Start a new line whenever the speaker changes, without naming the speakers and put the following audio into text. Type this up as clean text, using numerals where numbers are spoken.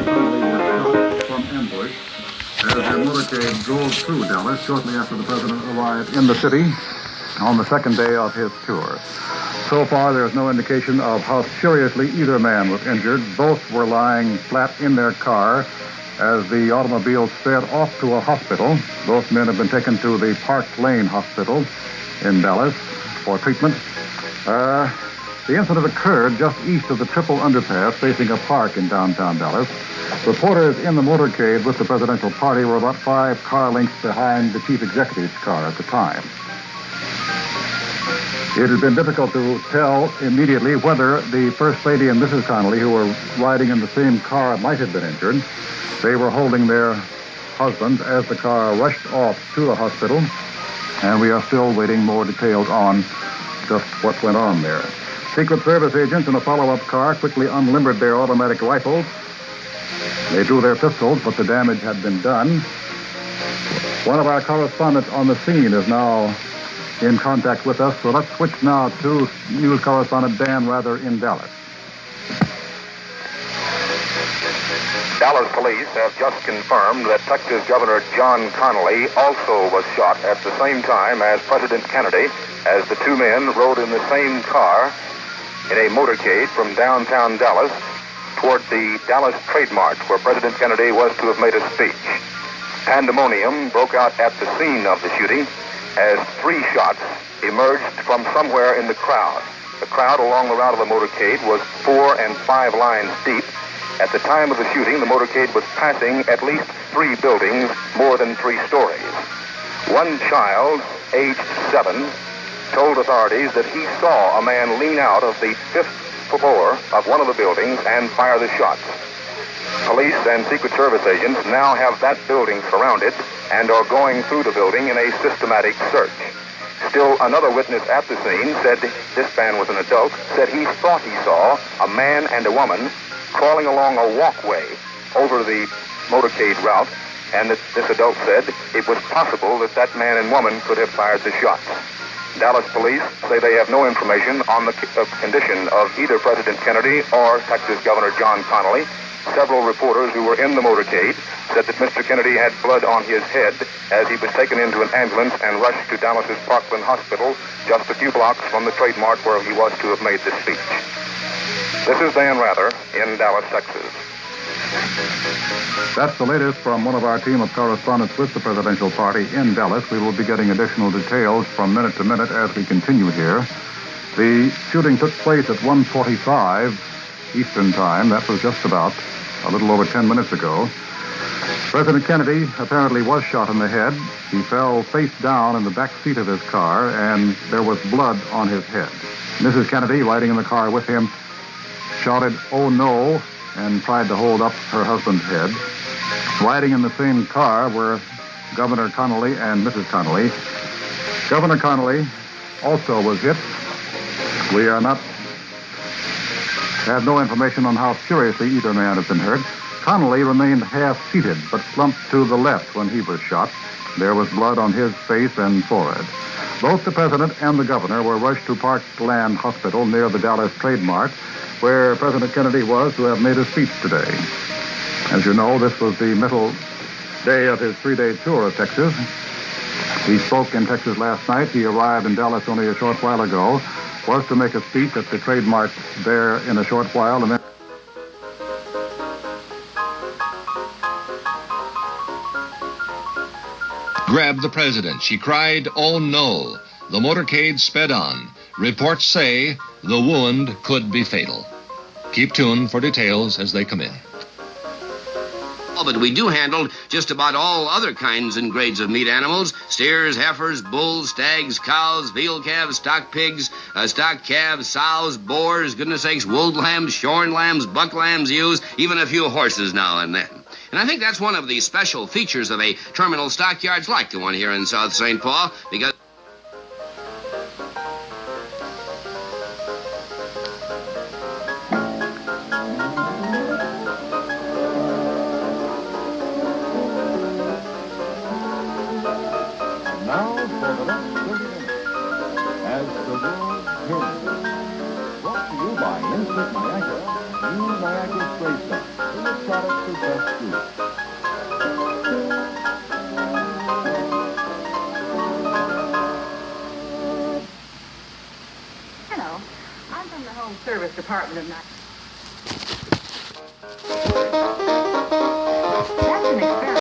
Connolly were shot from ambush as their motorcade drove through Dallas shortly after the president arrived in the city on the second day of his tour. So far, there is no indication of how seriously either man was injured. Both were lying flat in their car as the automobile sped off to a hospital. Both men have been taken to the Park Lane Hospital in Dallas for treatment. The incident occurred just east of the triple underpass facing a park in downtown Dallas. Reporters in the motorcade with the presidential party were about 5 car lengths behind the chief executive's car at the time. It had been difficult to tell immediately whether the First Lady and Mrs. Connolly, who were riding in the same car, might have been injured. They were holding their husbands as the car rushed off to the hospital, and we are still waiting more details on just what went on there. Secret Service agents in a follow-up car quickly unlimbered their automatic rifles. They drew their pistols, but the damage had been done. One of our correspondents on the scene is now in contact with us, so let's switch now to news correspondent Dan Rather in Dallas.
Dallas police have just confirmed that Texas Governor John Connolly also was shot at the same time as President Kennedy, as the two men rode in the same car in a motorcade from downtown Dallas toward the Dallas Trade Mart, where President Kennedy was to have made a speech. Pandemonium broke out at the scene of the shooting as 3 shots emerged from somewhere in the crowd. The crowd along the route of the motorcade was 4 and 5 lines deep. At the time of the shooting, the motorcade was passing at least 3 buildings, more than 3 stories. One child, aged 7, told authorities that he saw a man lean out of the 5th floor of one of the buildings and fire the shots. Police and Secret Service agents now have that building surrounded and are going through the building in a systematic search. Still, another witness at the scene said this man was an adult, said he thought he saw a man and a woman crawling along a walkway over the motorcade route, and that this adult said it was possible that that man and woman could have fired the shots. Dallas police say they have no information on the condition of either President Kennedy or Texas Governor John Connolly. Several reporters who were in the motorcade said that Mr. Kennedy had blood on his head as he was taken into an ambulance and rushed to Dallas's Parkland Hospital, just a few blocks from the Trade Mart where he was to have made this speech. This is Dan Rather in Dallas, Texas.
That's the latest from one of our team of correspondents with the presidential party in Dallas. We will be getting additional details from minute to minute as we continue here. The shooting took place at 1:45 Eastern Time. That was just about a little over 10 minutes ago. President Kennedy apparently was shot in the head. He fell face down in the back seat of his car, and there was blood on his head. Mrs. Kennedy, riding in the car with him, shouted, "Oh no," and tried to hold up her husband's head. Riding in the same car were Governor Connolly and Mrs. Connolly. Governor Connolly also was hit. We have no information on how seriously either man has been hurt. Connolly remained half-seated, but slumped to the left when he was shot. There was blood on his face and forehead. Both the president and the governor were rushed to Parkland Hospital near the Dallas Trade Mart, where President Kennedy was to have made a speech today. As you know, this was the middle day of his 3-day tour of Texas. He spoke in Texas last night. He arrived in Dallas only a short while ago, was to make a speech at the Trade Mart there in a short while, and then...
Grab the president, she cried, "Oh no." The motorcade sped on. Reports say the wound could be fatal. Keep tuned for details as they come in.
But we do handle just about all other kinds and grades of meat animals: steers, heifers, bulls, stags, cows, veal calves, stock pigs, stock calves, sows, boars, goodness sakes, wool lambs, shorn lambs, buck lambs, ewes, even a few horses now and then. And I think that's one of the special features of a terminal stockyards like the one here in South St. Paul, because...
Now for the next 30 minutes, as the world turns. Brought to you by Instant Niagara, new Niagara Spray Stuff, the product for
Hello. I'm from the Home Service Department of